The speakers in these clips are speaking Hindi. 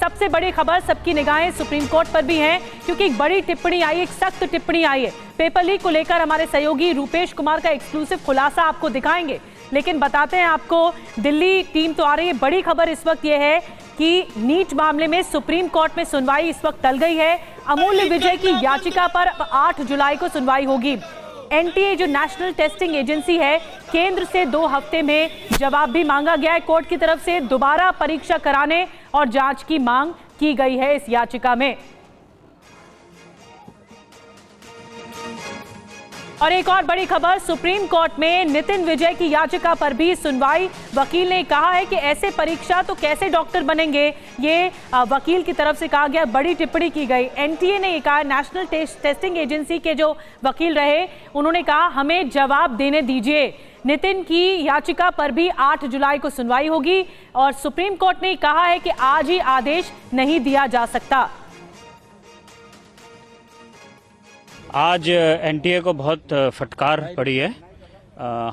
सबसे बड़ी खबर, सबकी निगाहें सुप्रीम कोर्ट पर भी हैं क्योंकि एक बड़ी टिप्पणी आई, एक सख्त टिप्पणी आई है। पेपर लीक को लेकर हमारे सहयोगी रूपेश कुमार का एक्सक्लूसिव खुलासा आपको दिखाएंगे, लेकिन बताते हैं आपको दिल्ली टीम तो आ रही है। बड़ी खबर इस वक्त यह है कि नीट मामले में सुप्रीम कोर्ट में सुनवाई इस वक्त टल गई है। अमूल्य विजय की याचिका पर 8 जुलाई को सुनवाई होगी। एनटीए जो नेशनल टेस्टिंग एजेंसी है, केंद्र से 2 हफ्ते में जवाब भी मांगा गया है कोर्ट की तरफ से। दोबारा परीक्षा कराने और जांच की मांग की गई है इस याचिका में। और एक और बड़ी खबर, सुप्रीम कोर्ट में नितिन विजय की याचिका पर भी सुनवाई। वकील ने कहा है कि ऐसे परीक्षा तो कैसे डॉक्टर बनेंगे, ये वकील की तरफ से कहा गया। बड़ी टिप्पणी की गई। एनटीए ने ये कहा, नेशनल टेस्टिंग एजेंसी के जो वकील रहे उन्होंने कहा हमें जवाब देने दीजिए। नितिन की याचिका पर भी 8 जुलाई को सुनवाई होगी और सुप्रीम कोर्ट ने कहा है कि आज ही आदेश नहीं दिया जा सकता। आज एनटीए को बहुत फटकार पड़ी है।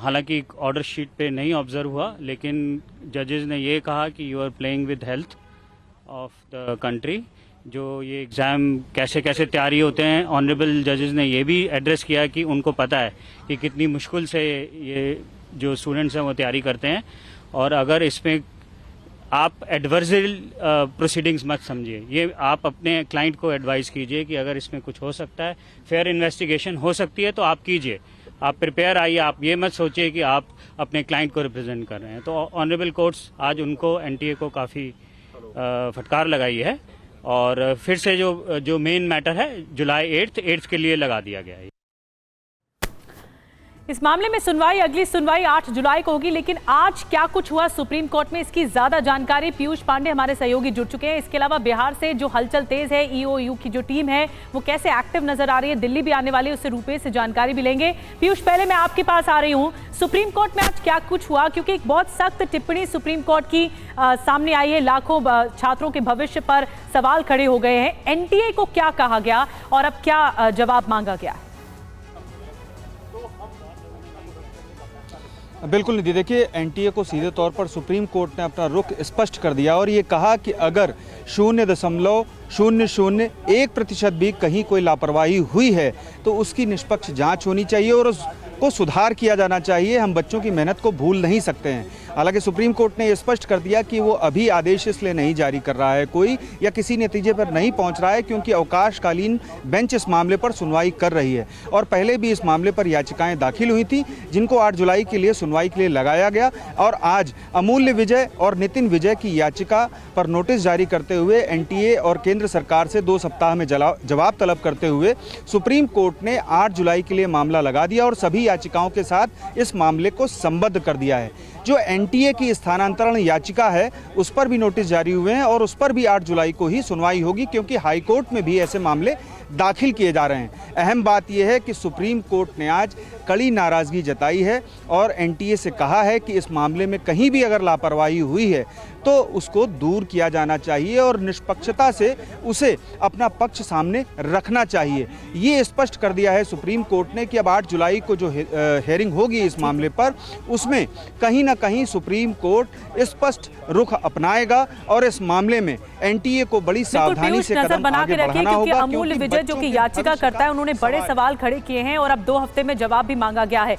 हालांकि ऑर्डर शीट पे नहीं ऑब्जर्व हुआ, लेकिन जजेस ने ये कहा कि you are playing with health of the country. जो ये एग्ज़ाम कैसे कैसे तैयारी होते हैं, ऑनरेबल जजेस ने ये भी एड्रेस किया कि उनको पता है कि कितनी मुश्किल से ये जो स्टूडेंट्स हैं वो तैयारी करते हैं। और अगर इसमें आप एडवर्सरी प्रोसीडिंग्स मत समझिए, ये आप अपने क्लाइंट को एडवाइस कीजिए कि अगर इसमें कुछ हो सकता है, फेयर इन्वेस्टिगेशन हो सकती है तो आप कीजिए, आप प्रिपेयर आइए। आप ये मत सोचिए कि आप अपने क्लाइंट को रिप्रेजेंट कर रहे हैं। तो ऑनरेबल कोर्ट्स आज उनको एनटीए को काफ़ी फटकार लगाई है और फिर से जो मेन मैटर है जुलाई 8 के लिए लगा दिया गया है। इस मामले में सुनवाई, अगली सुनवाई 8 जुलाई को होगी। लेकिन आज क्या कुछ हुआ सुप्रीम कोर्ट में, इसकी ज्यादा जानकारी पीयूष पांडे हमारे सहयोगी जुड़ चुके हैं। इसके अलावा बिहार से जो हलचल तेज है, ईओयू की जो टीम है वो कैसे एक्टिव नजर आ रही है, दिल्ली भी आने वाली है, उससे रूपेश से जानकारी भी लेंगे। पीयूष, पहले मैं आपके पास आ रही हूँ, सुप्रीम कोर्ट में आज क्या कुछ हुआ, क्योंकि एक बहुत सख्त टिप्पणी सुप्रीम कोर्ट की सामने आई है। लाखों छात्रों के भविष्य पर सवाल खड़े हो गए हैं। एनटीए को क्या कहा गया और अब क्या जवाब मांगा गया? बिल्कुल निधि, देखिए एनटीए को सीधे तौर पर सुप्रीम कोर्ट ने अपना रुख स्पष्ट कर दिया और ये कहा कि अगर 0.001% भी कहीं कोई लापरवाही हुई है तो उसकी निष्पक्ष जांच होनी चाहिए और उसको सुधार किया जाना चाहिए। हम बच्चों की मेहनत को भूल नहीं सकते हैं। हालांकि सुप्रीम कोर्ट ने यह स्पष्ट कर दिया कि वो अभी आदेश इसलिए नहीं जारी कर रहा है कोई, या किसी नतीजे पर नहीं पहुंच रहा है, क्योंकि अवकाशकालीन बेंच इस मामले पर सुनवाई कर रही है। और पहले भी इस मामले पर याचिकाएं दाखिल हुई थी जिनको 8 जुलाई के लिए सुनवाई के लिए लगाया गया। और आज अमूल्य विजय और नितिन विजय की याचिका पर नोटिस जारी करते हुए एनटीए और केंद्र सरकार से 2 सप्ताह में जवाब तलब करते हुए सुप्रीम कोर्ट ने 8 जुलाई के लिए मामला लगा दिया और सभी याचिकाओं के साथ इस मामले को संबद्ध कर दिया है। जो एनटीए की स्थानांतरण याचिका है उस पर भी नोटिस जारी हुए हैं और उस पर भी 8 जुलाई को ही सुनवाई होगी, क्योंकि हाई कोर्ट में भी ऐसे मामले दाखिल किए जा रहे हैं। अहम बात यह है कि सुप्रीम कोर्ट ने आज कड़ी नाराजगी जताई है और एनटीए से कहा है कि इस मामले में कहीं भी अगर लापरवाही हुई है तो उसको दूर किया जाना चाहिए और निष्पक्षता से उसे अपना पक्ष सामने रखना चाहिए। ये स्पष्ट कर दिया है सुप्रीम कोर्ट ने कि अब 8 जुलाई को जो हेयरिंग होगी इस मामले पर, उसमें कहीं ना कहीं सुप्रीम कोर्ट स्पष्ट रुख अपनाएगा और इस मामले में एनटीए को बड़ी सावधानी से कदम आगे बढ़ाना होगा। अमूल्य विजय जो कि याचिका करता है, उन्होंने बड़े सवाल खड़े किए हैं और अब 2 हफ्ते में जवाब भी मांगा गया है।